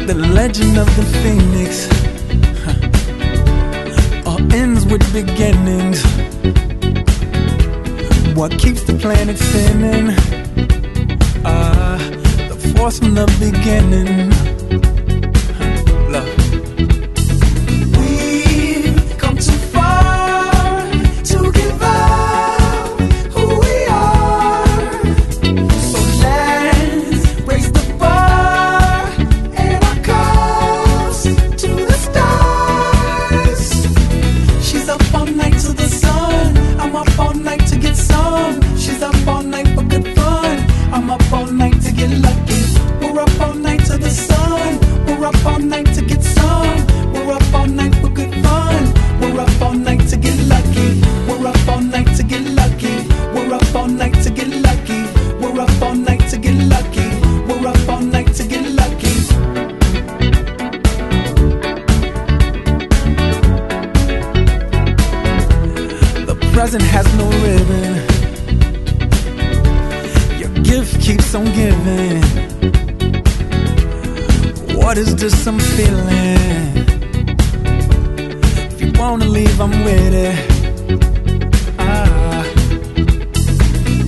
The legend of the phoenix all ends with beginnings. What keeps the planet spinning? The force from the beginning. Love. We've come too far to give up who we are. So let's raise the bar and our cups to the stars. She's up all night to the sun. I'm up all night to get some. She's up all night for good fun. I'm up all night to get lucky. We're up all night to the sun. We're up all night to get some. We're up all night for good fun. We're up all night to get lucky. We're up all night to get lucky. We're up all night to get lucky. We're up all night to get lucky. We're up all night to get lucky. The present has no ribbon. Your gift keeps on giving. What is this I'm feeling? If you wanna leave, I'm with it.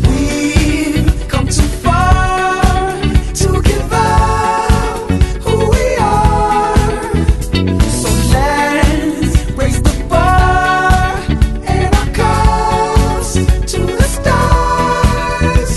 We've come too far to give up who we are. So let's raise the bar and our cups to the stars.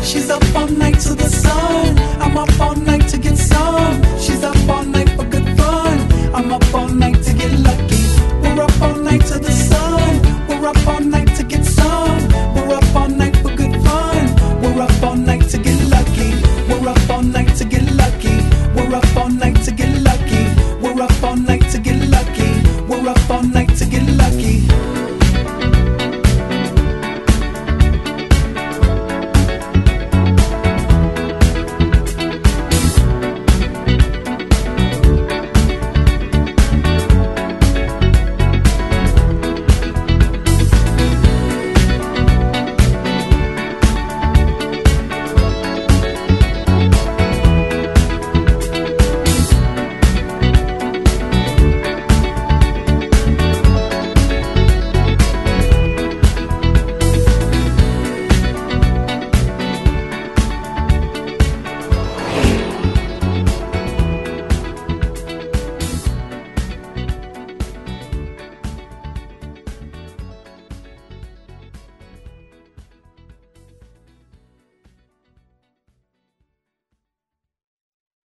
She's up all night to the sun. I'm up all night to get some. She's up all night for good fun. I'm up all night to get lucky. We're up all night to the sun. We're up all night to get some. We're up all night for good fun. We're up all night to get lucky. We're up all night to get lucky. We're up all night